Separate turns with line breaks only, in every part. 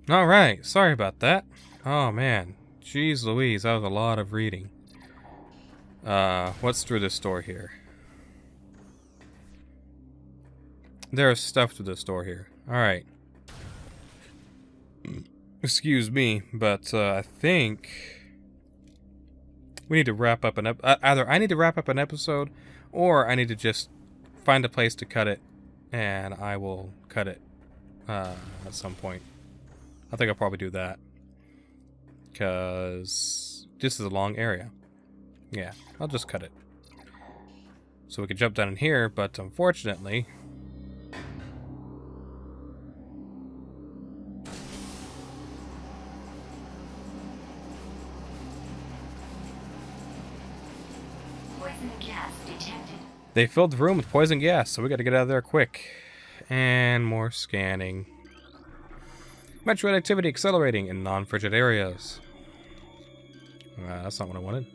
Alright, sorry about that. Oh man. Jeez Louise, that was a lot of reading. What's through this door here? There's stuff through this door here. Alright. Excuse me, but I think we need to wrap up an either I need to wrap up an episode, or I need to just find a place to cut it, and I will cut it at some point. I think I'll probably do that, because this is a long area. Yeah, I'll just cut it. So we can jump down in here, but unfortunately...
Poison gas detected.
They filled the room with poison gas, so we gotta get out of there quick. And more scanning. Metroid activity accelerating in non-frigid areas. That's not what I wanted.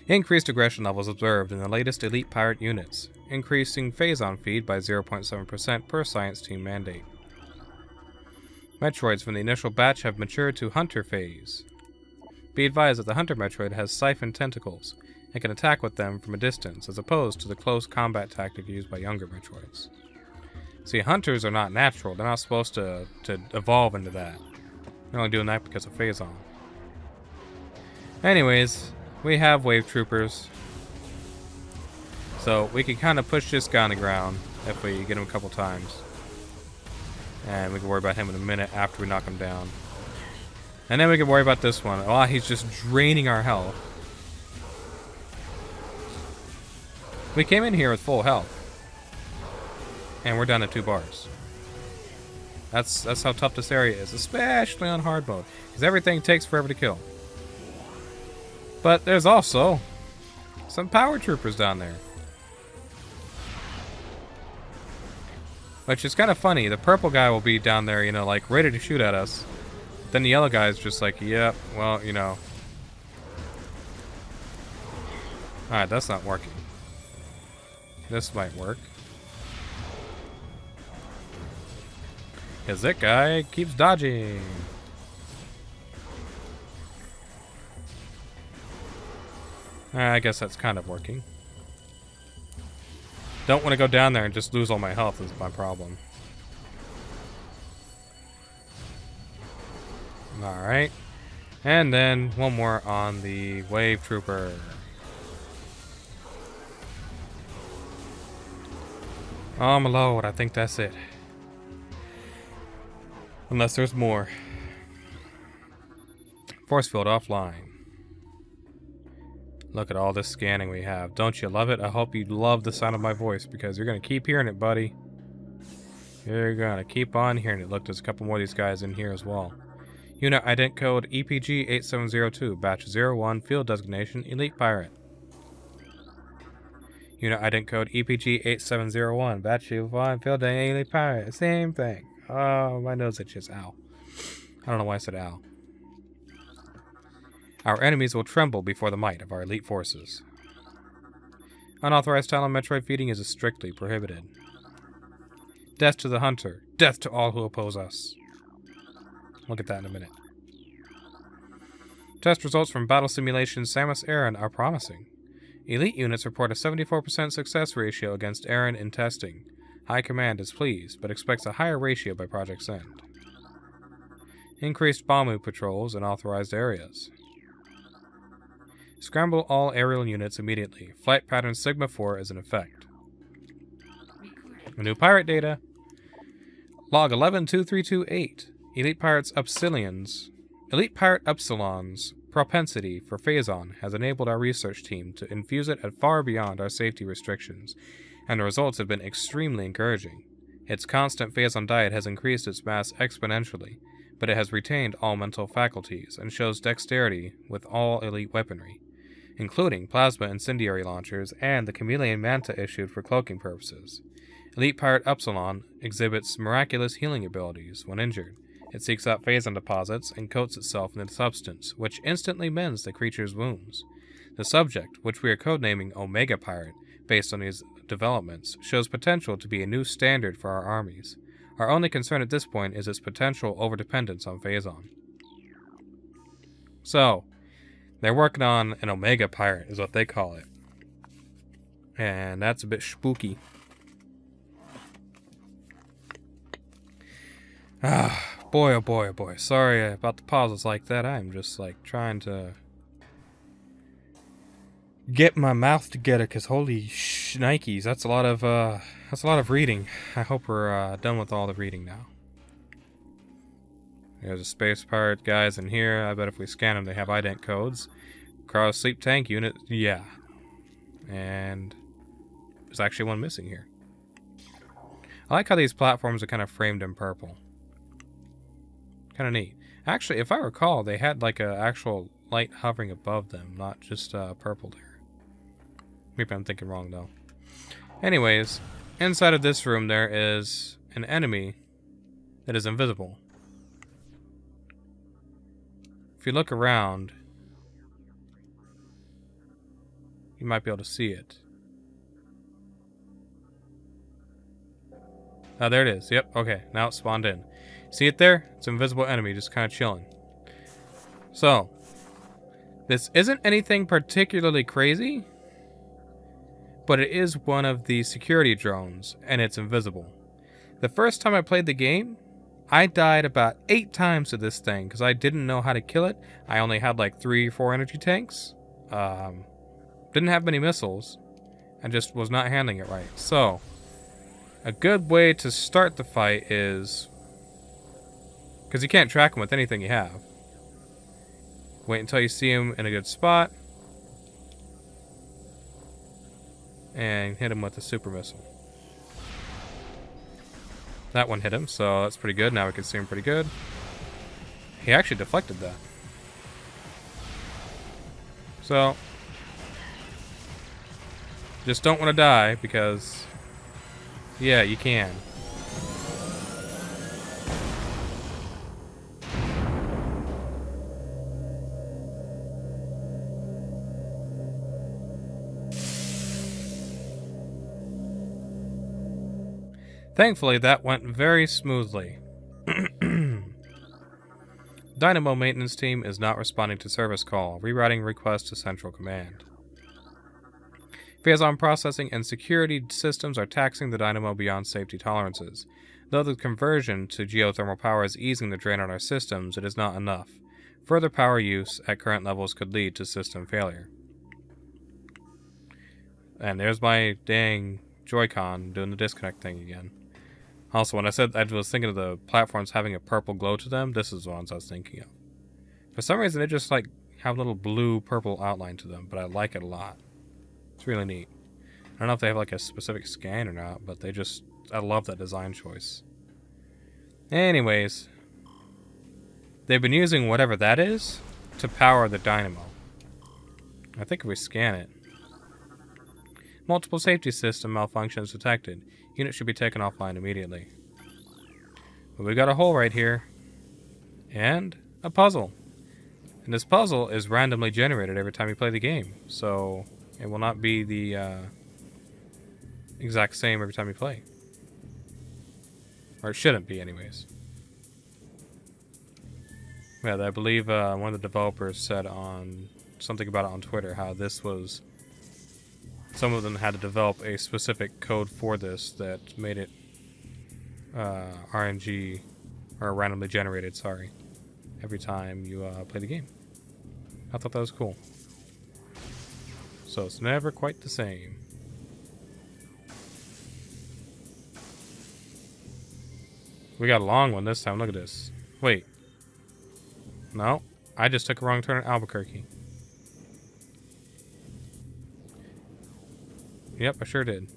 Increased aggression levels observed in the latest elite pirate units. Increasing Phazon feed by 0.7% per science team mandate. Metroids from the initial batch have matured to Hunter phase. Be advised that the Hunter Metroid has siphon tentacles and can attack with them from a distance, as opposed to the close combat tactic used by younger Metroids. See, Hunters are not natural. They're not supposed to evolve into that. They're only doing that because of Phazon. Anyways, we have Wave Troopers. So we can kind of push this guy on the ground if we get him a couple times. And we can worry about him in a minute after we knock him down. And then we can worry about this one. Oh, he's just draining our health. We came in here with full health. And we're down to 2 bars. That's how tough this area is, especially on hard mode, because everything takes forever to kill. But there's also some power troopers down there, which is kind of funny. The purple guy will be down there, you know, like ready to shoot at us. Then the yellow guy is just like, yep, well, you know. Alright, that's not working. This might work. Because that guy keeps dodging. I guess that's kind of working. Don't want to go down there and just lose all my health is my problem. Alright. And then one more on the Wave Trooper. Oh my lord, I think that's it. Unless there's more. Force field offline. Look at all this scanning we have. Don't you love it? I hope you love the sound of my voice, because you're going to keep hearing it, buddy. You're going to keep on hearing it. Look, there's a couple more of these guys in here as well. Unit ident code EPG8702, batch 01, field designation, Elite Pirate. Unit ident code EPG8701, batch 01, field designation, Elite Pirate. Same thing. Oh, my nose itches. Ow. I don't know why I said ow. Our enemies will tremble before the might of our elite forces. Unauthorized Talon Metroid feeding is strictly prohibited. Death to the Hunter. Death to all who oppose us. Look at that in a minute. Test results from Battle Simulation Samus Aran are promising. Elite units report a 74% success ratio against Aran in testing. High Command is pleased, but expects a higher ratio by Project's end. Increased Bamu patrols in authorized areas. Scramble all aerial units immediately. Flight pattern Sigma 4 is in effect. New pirate data. Log 112328. Elite Pirate Upsilon's propensity for Phazon has enabled our research team to infuse it at far beyond our safety restrictions, and the results have been extremely encouraging. Its constant Phazon diet has increased its mass exponentially, but it has retained all mental faculties and shows dexterity with all elite weaponry, including plasma incendiary launchers and the chameleon manta issued for cloaking purposes. Elite Pirate Upsilon exhibits miraculous healing abilities when injured. It seeks out Phazon deposits and coats itself in the substance, which instantly mends the creature's wounds. The subject, which we are codenaming Omega Pirate, based on these developments, shows potential to be a new standard for our armies. Our only concern at this point is its potential overdependence on Phazon. So, they're working on an Omega Pirate, is what they call it. And that's a bit spooky. Ah, boy, oh boy, oh boy. Sorry about the pauses like that. I'm just like trying to get my mouth together, because holy shnikes, that's a lot of reading. I hope we're done with all the reading now. There's a space pirate guys in here. I bet if we scan them, they have ident codes. Cryo sleep tank unit, yeah. And there's actually one missing here. I like how these platforms are kind of framed in purple. Kind of neat. Actually, if I recall, they had like a actual light hovering above them, not just purple there. Maybe I'm thinking wrong though. Anyways, inside of this room there is an enemy that is invisible. If you look around, you might be able to see it. Oh, there it is. Yep, okay. Now it's spawned in. See it there? It's an invisible enemy just kind of chilling. So, this isn't anything particularly crazy, but it is one of the security drones, and it's invisible. The first time I played the game, I died about 8 times to this thing because I didn't know how to kill it. I only had like 3 or 4 energy tanks. Didn't have many missiles, and just was not handling it right. So, a good way to start the fight is, because you can't track him with anything you have, wait until you see him in a good spot, and hit him with a super missile. That one hit him, so that's pretty good. Now we can see him pretty good. He actually deflected that. So, just don't want to die because, yeah, you can. Thankfully, that went very smoothly. Dynamo maintenance team is not responding to service call. Rewriting request to central command. Phazon processing and security systems are taxing the Dynamo beyond safety tolerances. Though the conversion to geothermal power is easing the drain on our systems, it is not enough. Further power use at current levels could lead to system failure. And there's my dang Joy-Con doing the disconnect thing again. Also, when I said I was thinking of the platforms having a purple glow to them, this is the ones I was thinking of. For some reason, they just like have a little blue-purple outline to them, but I like it a lot. It's really neat. I don't know if they have like a specific scan or not, but they just, I love that design choice. Anyways, they've been using whatever that is to power the dynamo. I think if we scan it, multiple safety system malfunctions detected. Unit should be taken offline immediately. But we got a hole right here. And a puzzle. And this puzzle is randomly generated every time you play the game. So it will not be the exact same every time you play. Or it shouldn't be anyways. Yeah, I believe one of the developers said on something about it on Twitter, how this was, some of them had to develop a specific code for this that made it RNG, or randomly generated, sorry, every time you play the game. I thought that was cool. So it's never quite the same. We got a long one this time, look at this. Wait. No, I just took a wrong turn at Albuquerque. Yep, I sure did.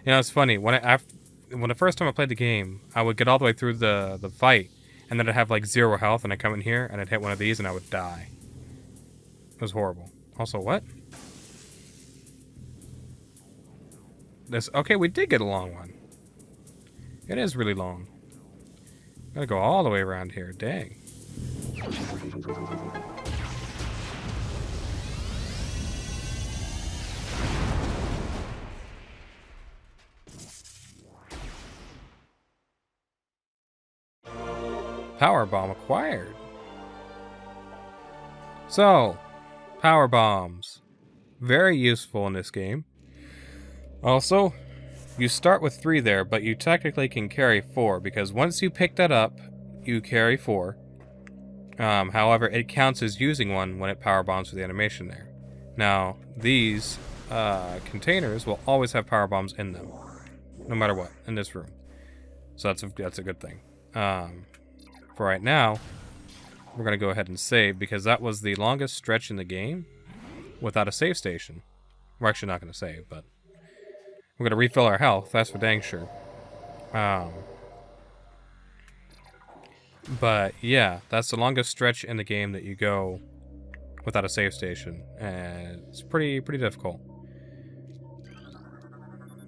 You know, it's funny. When the first time I played the game, I would get all the way through the fight, and then I'd have like 0 health, and I'd come in here, and I'd hit one of these, and I would die. It was horrible. Also, what? This, okay, we did get a long one. It is really long. Gotta go all the way around here. Dang. Power bomb acquired. So, power bombs. Very useful in this game. Also, you start with 3 there, but you technically can carry 4, because once you pick that up, you carry 4. However, it counts as using one when it power bombs with the animation there. Now, these containers will always have power bombs in them, no matter what, in this room. So that's a good thing. For right now, we're going to go ahead and save, because that was the longest stretch in the game without a save station. We're actually not going to save, but we're going to refill our health, that's for dang sure. But yeah, that's the longest stretch in the game that you go without a save station, and it's pretty difficult.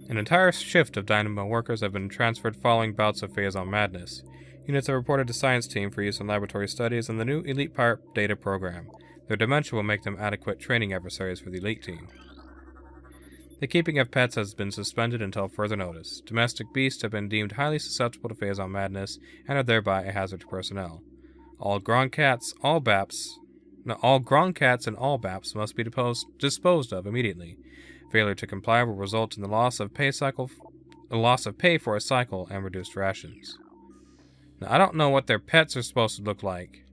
An entire shift of Dynamo workers have been transferred following bouts of Phazon madness. Units are reported to science team for use in laboratory studies and the new Elite Pirate Data program. Their dementia will make them adequate training adversaries for the Elite team. The keeping of pets has been suspended until further notice. Domestic beasts have been deemed highly susceptible to Phazon madness and are thereby a hazard to personnel. All ground cats and all baps must be disposed of immediately. Failure to comply will result in the loss of pay for a cycle and reduced rations. Now, I don't know what their pets are supposed to look like.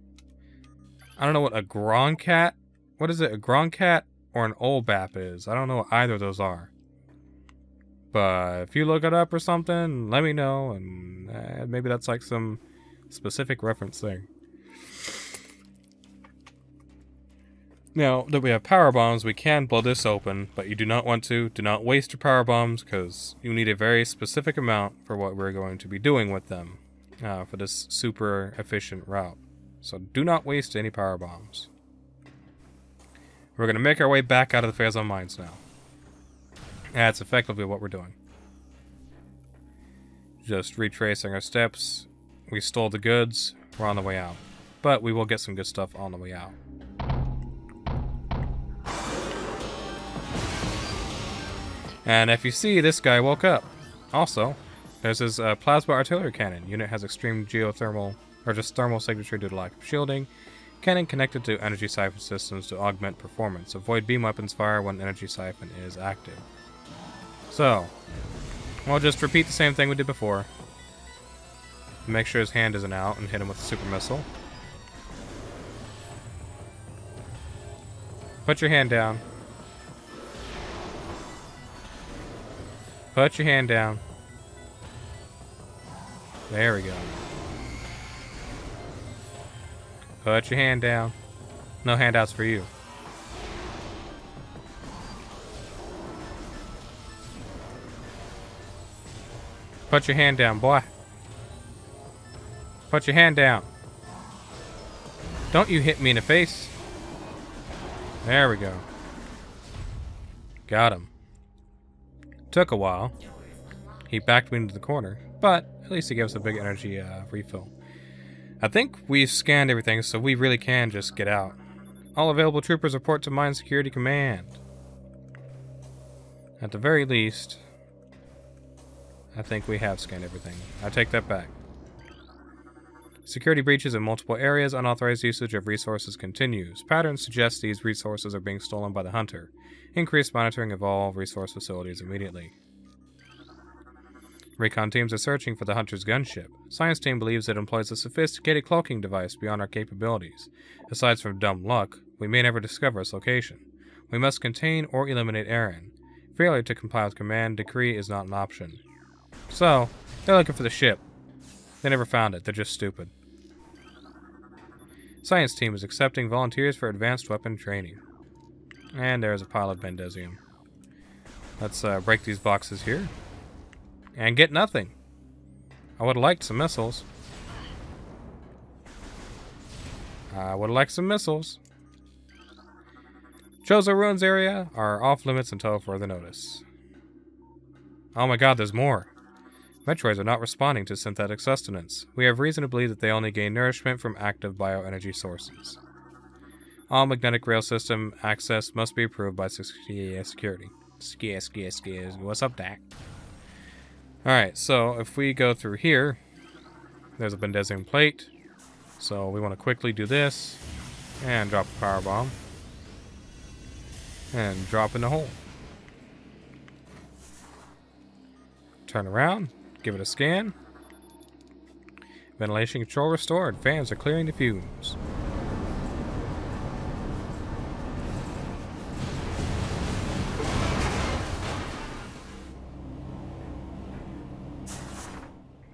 I don't know what a Groncat. What is it? A Groncat or an Olbap is. I don't know what either of those are. But if you look it up or something, let me know, and maybe that's like some specific reference thing. Now that we have power bombs, we can blow this open, but you do not want to. Do not waste your power bombs, because you need a very specific amount for what we're going to be doing with them for this super efficient route. So do not waste any power bombs. We're going to make our way back out of the Phazon Mines now. That's effectively what we're doing. Just retracing our steps. We stole the goods. We're on the way out. But we will get some good stuff on the way out. And if you see, this guy woke up. Also, there's his plasma artillery cannon. Unit has extreme geothermal, or just thermal signature due to lack of shielding. Cannon connected to energy siphon systems to augment performance. Avoid beam weapons fire when energy siphon is active. So, we'll just repeat the same thing we did before. Make sure his hand isn't out and hit him with a super missile. Put your hand down. Put your hand down. There we go. Put your hand down. No handouts for you. Put your hand down, boy. Put your hand down. Don't you hit me in the face. There we go. Got him. Took a while. He backed me into the corner, but at least he gave us a big energy refill. I think we've scanned everything, so we really can just get out. All available troopers report to Mine Security Command. At the very least, I think we have scanned everything. I take that back. Security breaches in multiple areas. Unauthorized usage of resources continues. Patterns suggest these resources are being stolen by the hunter. Increased monitoring of all resource facilities immediately. Recon teams are searching for the hunter's gunship. Science team believes it employs a sophisticated cloaking device beyond our capabilities. Aside from dumb luck, we may never discover its location. We must contain or eliminate Aaron. Failure to comply with command decree is not an option. So, they're looking for the ship. They never found it. They're just stupid. Science team is accepting volunteers for advanced weapon training. And there's a pile of Bendesium. Let's break these boxes here. And get nothing. I would have liked some missiles. Chozo Ruins area are off limits until further notice. Oh my god, there's more. Metroids are not responding to synthetic sustenance. We have reason to believe that they only gain nourishment from active bioenergy sources. All magnetic rail system access must be approved by security. What's up, Dak? Alright, so if we go through here, there's a Bendesium plate. So we want to quickly do this and drop a power bomb and drop in the hole. Turn around, give it a scan. Ventilation control restored. Fans are clearing the fumes.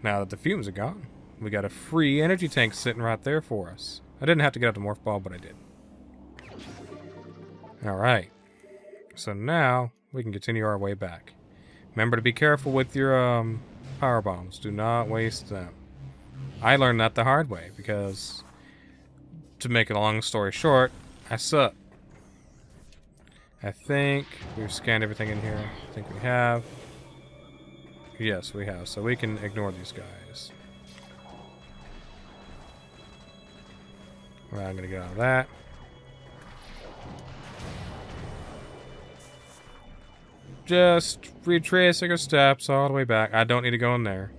Now that the fumes are gone, we got a free energy tank sitting right there for us. I didn't have to get out the morph ball, but I did. Alright. So now we can continue our way back. Remember to be careful with your power bombs. Do not waste them. I learned that the hard way because, to make a long story short, I suck. I think we've scanned everything in here. I think we have. Yes, we have. So we can ignore these guys. Well, I'm going to get out of that. Just retracing our steps all the way back. I don't need to go in there.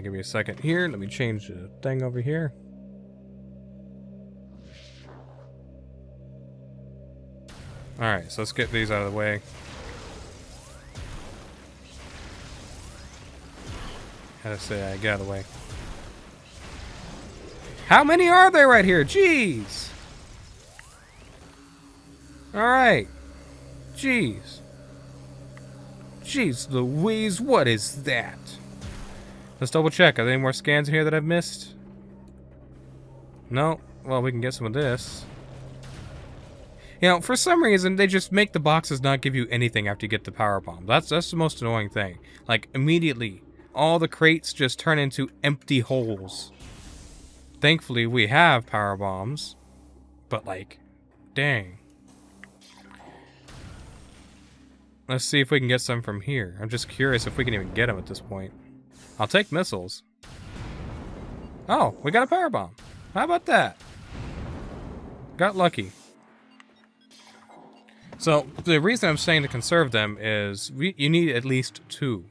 Give me a second here. Let me change the thing over here. Alright, so let's get these out of the way. Gotta say, get out of the way. How many are there right here? Jeez! Alright. Jeez. Jeez Louise, what is that? Let's double check. Are there any more scans in here that I've missed? No? Well, we can get some of this. You know, for some reason, they just make the boxes not give you anything after you get the power bomb. That's the most annoying thing. Like, immediately, all the crates just turn into empty holes. Thankfully, we have power bombs. But, like, dang. Let's see if we can get some from here. I'm just curious if we can even get them at this point. I'll take missiles. Oh, we got a power bomb. How about that? Got lucky. So, the reason I'm saying to conserve them is you need at least 2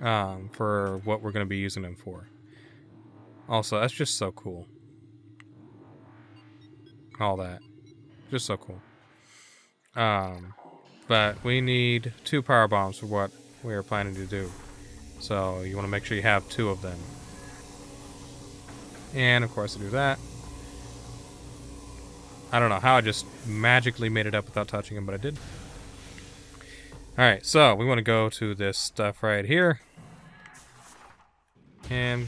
for what we're going to be using them for. Also, that's just so cool. All that. Just so cool. But we need 2 power bombs for what we are planning to do. So, you want to make sure you have 2 of them. And, of course, to do that, I don't know how I just magically made it up without touching him, but I did. Alright, so we want to go to this stuff right here. And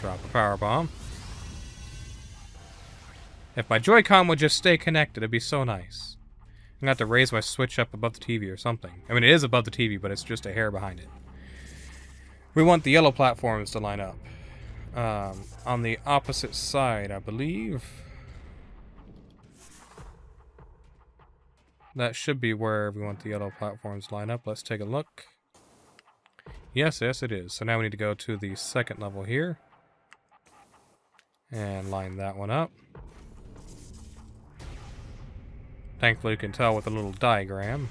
drop a power bomb. If my Joy-Con would just stay connected, it'd be so nice. I'm gonna have to raise my Switch up above the TV or something. I mean, it is above the TV, but it's just a hair behind it. We want the yellow platforms to line up. On the opposite side, I believe. That should be where we want the yellow platforms to line up. Let's take a look. Yes, it is. So now we need to go to the second level here. And line that one up. Thankfully you can tell with a little diagram.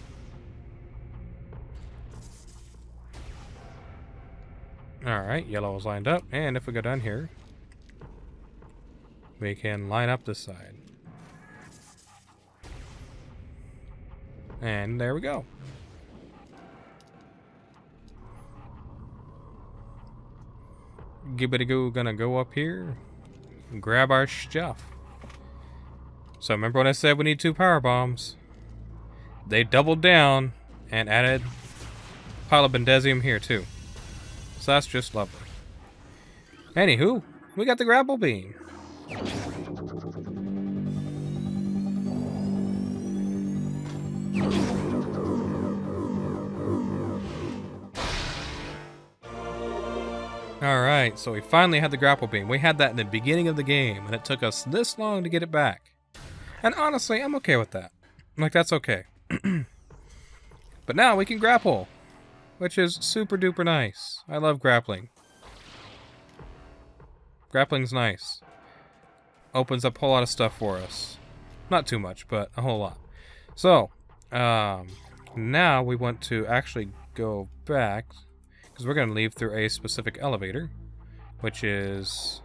Alright, yellow is lined up. And if we go down here, we can line up this side. And there we go. Gibbity goo, gonna go up here and grab our stuff. So remember when I said we need 2 power bombs? They doubled down and added Pylobendesium here too. So that's just lovely. Anywho, we got the Grapple Beam. Alright, so we finally had the Grapple Beam. We had that in the beginning of the game, and it took us this long to get it back. And honestly, I'm okay with that. Like, that's okay. But now we can grapple, which is super duper nice. I love grappling. Grappling's nice. Opens up a whole lot of stuff for us. Not too much, but a whole lot. So, now we want to actually go back, Because we're going to leave through a specific elevator, which is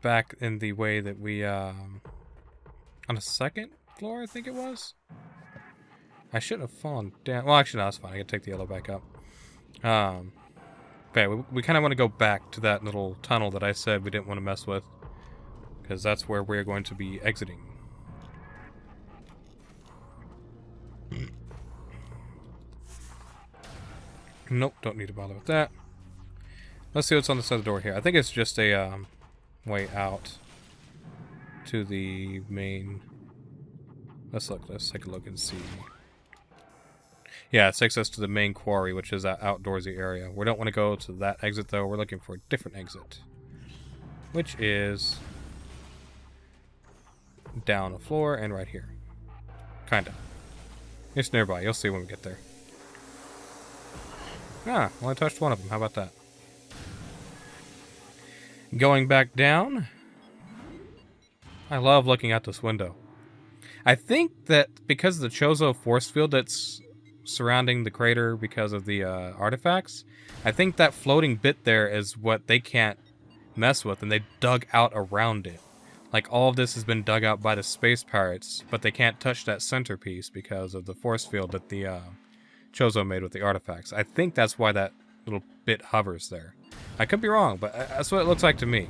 back in the way that we, on the second floor, I think it was? I shouldn't have fallen down. Well, actually, no, that's fine. I can take the yellow back up. Okay, we kind of want to go back to that little tunnel that I said we didn't want to mess with. Because that's where we're going to be exiting. Nope, don't need to bother with that. Let's see what's on this other door here. I think it's just a way out to the main. Let's look. Let's take a look and see. Yeah, it takes us to the main quarry, which is that outdoorsy area. We don't want to go to that exit, though. We're looking for a different exit, which is down the floor and right here. Kinda. It's nearby. You'll see when we get there. Ah, well, I touched one of them. How about that? Going back down. I love looking out this window. I think that because of the Chozo force field that's surrounding the crater because of the artifacts, I think that floating bit there is what they can't mess with, and they dug out around it. Like, all of this has been dug out by the space pirates, but they can't touch that centerpiece because of the force field that the Chozo made with the artifacts. I think that's why that little bit hovers there. I could be wrong, but that's what it looks like to me.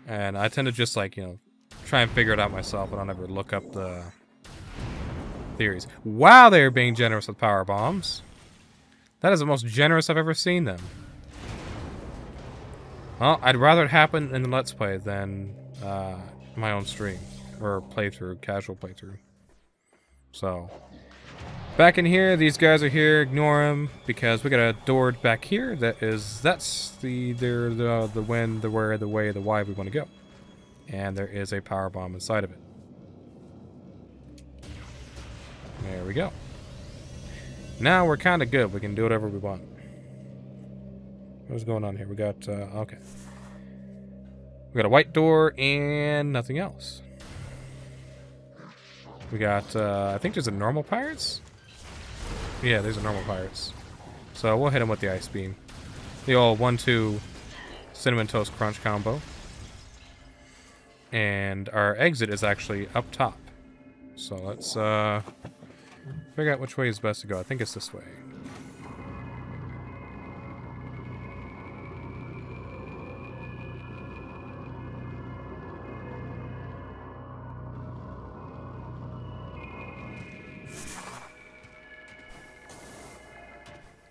And I tend to just, like, you know, try and figure it out myself. I don't ever look up the theories. Wow, they're being generous with power bombs. That is the most generous I've ever seen them. Well, I'd rather it happen in the Let's Play than my own stream. Or playthrough, casual playthrough. So, back in here, these guys are here. Ignore them because we got a door back here. That's the when, the where, the way, the why we want to go. And there is a power bomb inside of it. There we go. Now we're kind of good. We can do whatever we want. What's going on here? We got okay. We got a white door and nothing else. We got I think there's a normal pirates. Yeah, there's a normal pirates. So we'll hit him with the ice beam. The old 1-2 cinnamon toast crunch combo. And our exit is actually up top. So let's figure out which way is best to go. I think it's this way.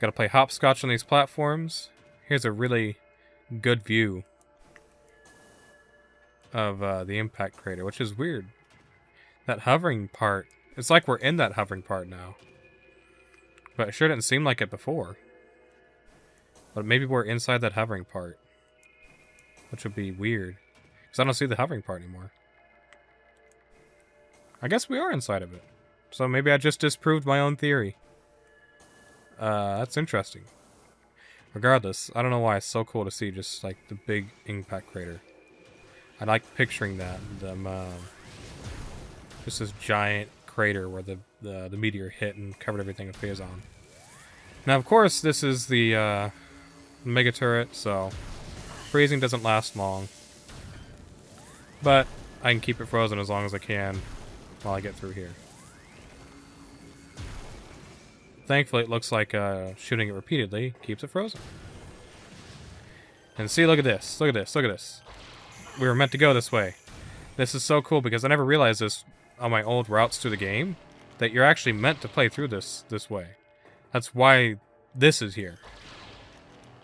Gotta play hopscotch on these platforms. Here's a really good view of the impact crater, which is weird. That hovering part, it's like we're in that hovering part now. But it sure didn't seem like it before. But maybe we're inside that hovering part, which would be weird, because I don't see the hovering part anymore. I guess we are inside of it. So maybe I just disproved my own theory. That's interesting. Regardless, I don't know why it's so cool to see just like the big impact crater. I like picturing that. Just this giant crater where the meteor hit and covered everything with Phazon. Now, of course, this is the mega turret, so freezing doesn't last long. But I can keep it frozen as long as I can while I get through here. Thankfully, it looks like shooting it repeatedly keeps it frozen. And see, look at this. Look at this. Look at this. We were meant to go this way. This is so cool because I never realized this on my old routes through the game, that you're actually meant to play through this way. That's why this is here.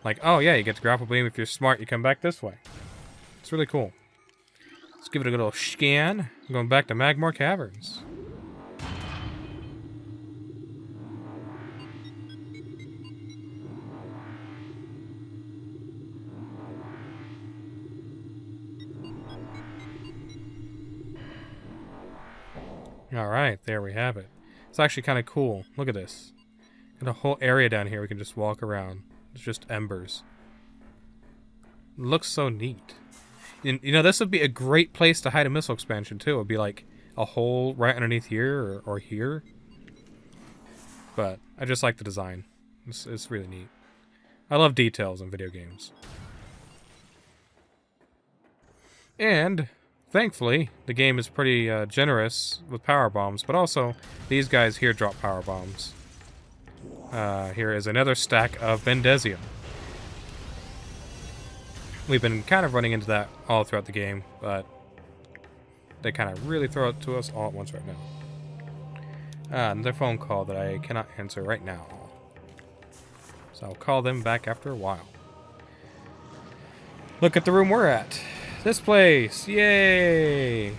Like, oh yeah, you get the Grapple Beam. If you're smart, you come back this way. It's really cool. Let's give it a good little scan. I'm going back to Magmoor Caverns. Alright, there we have it. It's actually kind of cool. Look at this. Got a whole area down here we can just walk around. It's just embers. It looks so neat. And, you know, this would be a great place to hide a missile expansion, too. It would be like a hole right underneath here or here. But I just like the design. It's really neat. I love details in video games. And thankfully, the game is pretty generous with power bombs, but also these guys here drop power bombs. Here is another stack of Bendesium. We've been kind of running into that all throughout the game, but they kind of really throw it to us all at once right now. Another phone call that I cannot answer right now. So I'll call them back after a while. Look at the room we're at. This place! Yay!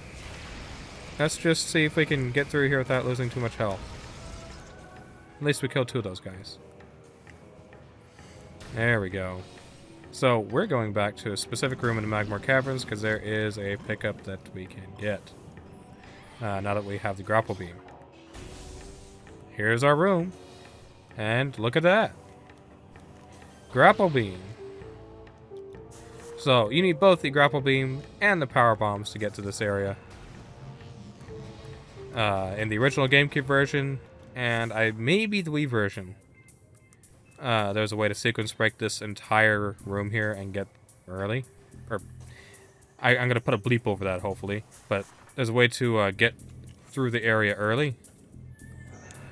Let's just see if we can get through here without losing too much health. At least we killed 2 of those guys. There we go. So we're going back to a specific room in the Magmoor Caverns because there is a pickup that we can get. Now that we have the Grapple Beam. Here's our room. And look at that. Grapple Beam. So, you need both the Grapple Beam and the Power Bombs to get to this area. In the original GameCube version, and maybe the Wii version, there's a way to sequence break this entire room here and get early. I'm going to put a bleep over that, hopefully. But there's a way to get through the area early.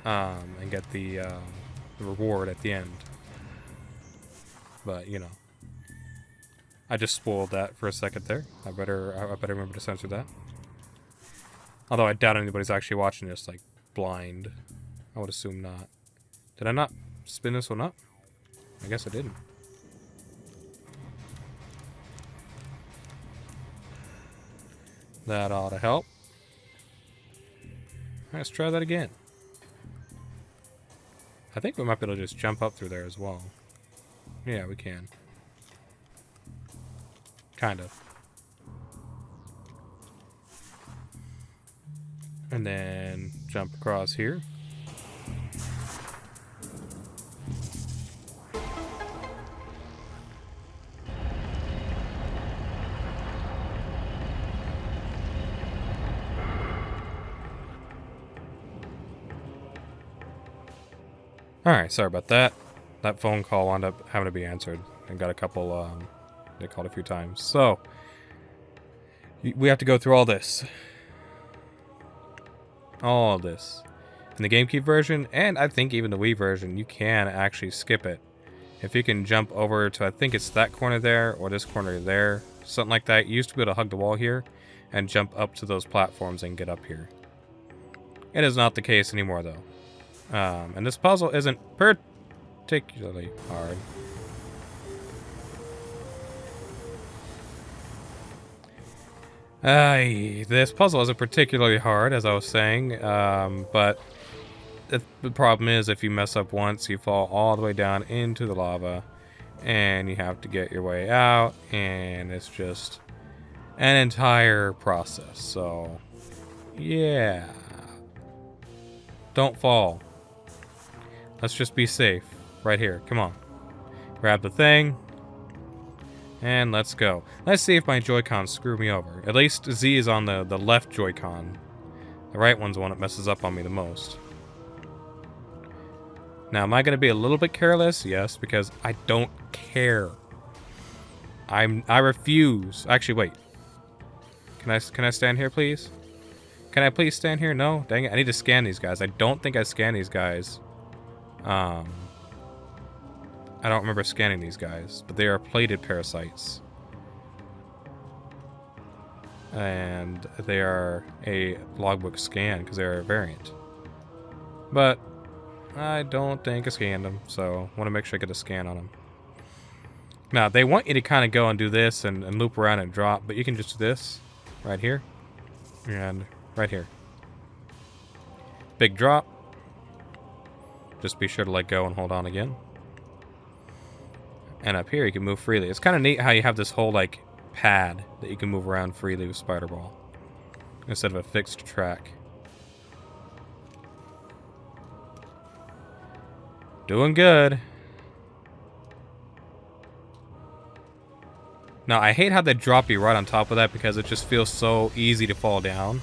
And get the reward at the end. But, you know. I just spoiled that for a second there. I better remember to censor that. Although I doubt anybody's actually watching this, like, blind. I would assume not. Did I not spin this one up? I guess I didn't. That ought to help. Let's try that again. I think we might be able to just jump up through there as well. Yeah, we can. Kind of. And then jump across here. Alright, sorry about that. That phone call wound up having to be answered. And got a couple, they called a few times. So, we have to go through all this. All this. In the GameCube version, and I think even the Wii version, you can actually skip it. If you can jump over to, I think it's that corner there, or this corner there, something like that. You used to be able to hug the wall here, and jump up to those platforms and get up here. It is not the case anymore, though. And this puzzle isn't particularly hard. This puzzle isn't particularly hard, as I was saying, but the problem is if you mess up once, you fall all the way down into the lava, and you have to get your way out, and it's just an entire process. So, yeah. Don't fall. Let's just be safe. Right here. Come on. Grab the thing. And let's go. Let's see if my Joy-Cons screw me over. At least Z is on the left Joy-Con. The right one's the one that messes up on me the most. Now, am I going to be a little bit careless? Yes, because I don't care. I refuse. Actually, wait. Can I stand here, please? Can I please stand here? No? Dang it. I need to scan these guys. I don't think I scanned these guys. I don't remember scanning these guys, but they are plated parasites. And they are a logbook scan because they're a variant. But I don't think I scanned them, so I want to make sure I get a scan on them. Now, they want you to kind of go and do this and loop around and drop, but you can just do this right here and right here. Big drop. Just be sure to let go and hold on again. And up here you can move freely. It's kind of neat how you have this whole like pad that you can move around freely with Spider Ball instead of a fixed track. Doing good. Now I hate how they drop you right on top of that because it just feels so easy to fall down.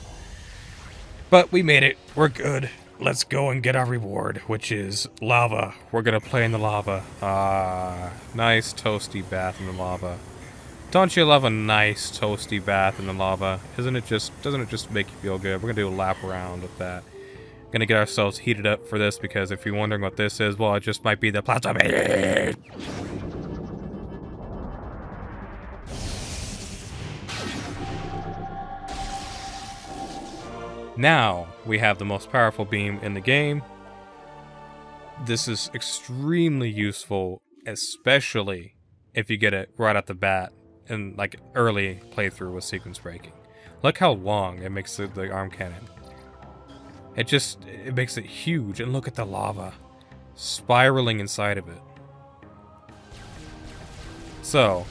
But we made it. We're good. let's go and get our reward, which is lava. We're gonna play in the lava. Nice toasty bath in the lava. Don't you love a nice toasty bath in the lava? Doesn't it just make you feel good? We're gonna do a lap around with that. Gonna get ourselves heated up for this, because if you're wondering what this is, well, it just might be the plasma beam. Now we have the most powerful beam in the game. This is extremely useful, especially if you get it right at the bat in like early playthrough with sequence breaking. Look how long it makes the arm cannon. It makes it huge, and look at the lava spiraling inside of it. So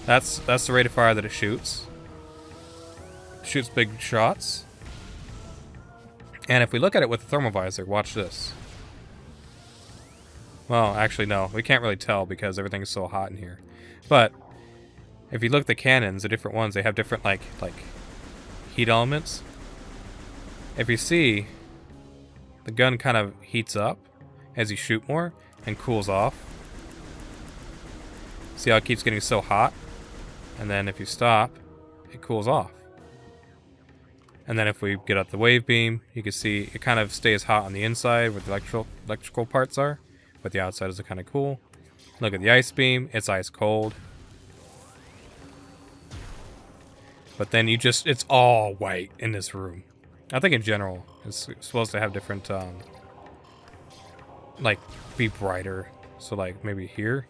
that's the rate of fire that it shoots. Shoots big shots. And if we look at it with the thermal visor, watch this. Well, actually no, we can't really tell because everything is so hot in here. But if you look at the cannons, the different ones, they have different like heat elements. If you see, the gun kind of heats up as you shoot more and cools off. See how it keeps getting so hot? And then if you stop, it cools off. And then if we get up the wave beam, you can see it kind of stays hot on the inside where the electrical parts are, but the outside is kind of cool. Look at the ice beam, it's ice cold. But then it's all white in this room. I think in general, it's supposed to have different, like, be brighter. So like maybe here?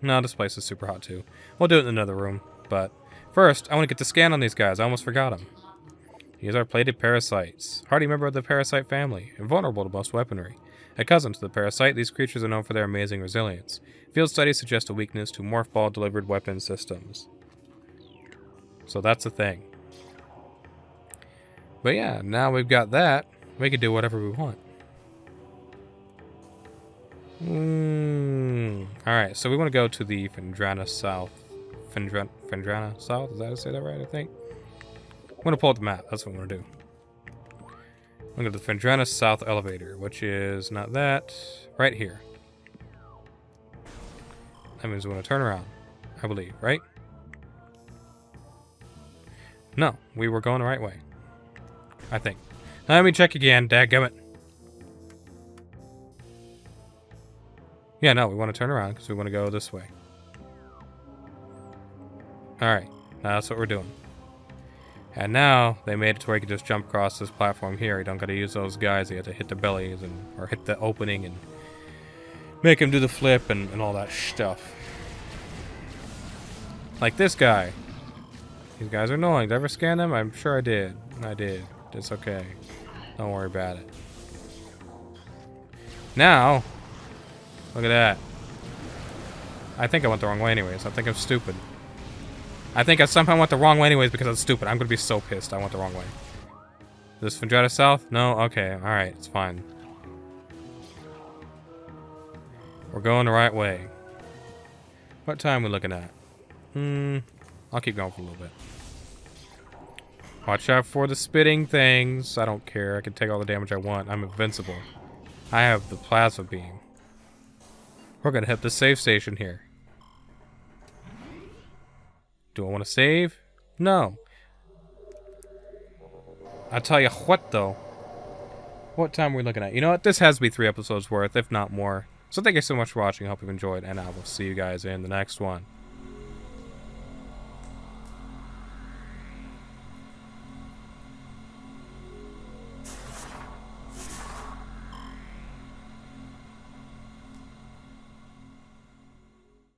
No, this place is super hot too. We'll do it in another room, but first, I want to get the scan on these guys. I almost forgot them. These are plated parasites, hardy member of the parasite family, invulnerable to most weaponry. A cousin to the parasite, these creatures are known for their amazing resilience. Field studies suggest a weakness to morph ball delivered weapon systems. So that's the thing. But yeah, now we've got that, we can do whatever we want. Alright, so we want to go to the Phendrana South. Phendrana South? Is that how to say that right, I think? I'm going to pull up the map. That's what I'm going to do. I'm going to go to the Phendrana South elevator, which is not that. Right here. That means we want to turn around, I believe, right? No, we were going the right way. I think. Let me check again, dadgummit. Yeah, no, we want to turn around because we want to go this way. Alright, now that's what we're doing. And now they made it to where you can just jump across this platform here. You don't gotta use those guys. You have to hit the bellies or hit the opening and make them do the flip and all that stuff. Like this guy. These guys are annoying. Did I ever scan them? I'm sure I did. I did. It's okay. Don't worry about it. Now, look at that. I think I went the wrong way anyways. I think I'm stupid. I think I somehow went the wrong way anyways because I'm stupid. I'm going to be so pissed I went the wrong way. Is this Phendrana South? No? Okay. Alright. It's fine. We're going the right way. What time are we looking at? I'll keep going for a little bit. Watch out for the spitting things. I don't care. I can take all the damage I want. I'm invincible. I have the plasma beam. We're going to hit the save station here. Do I want to save? No. I'll tell you what, though. What time are we looking at? You know what? This has to be 3 episodes worth, if not more. So thank you so much for watching. I hope you've enjoyed, and I will see you guys in the next one.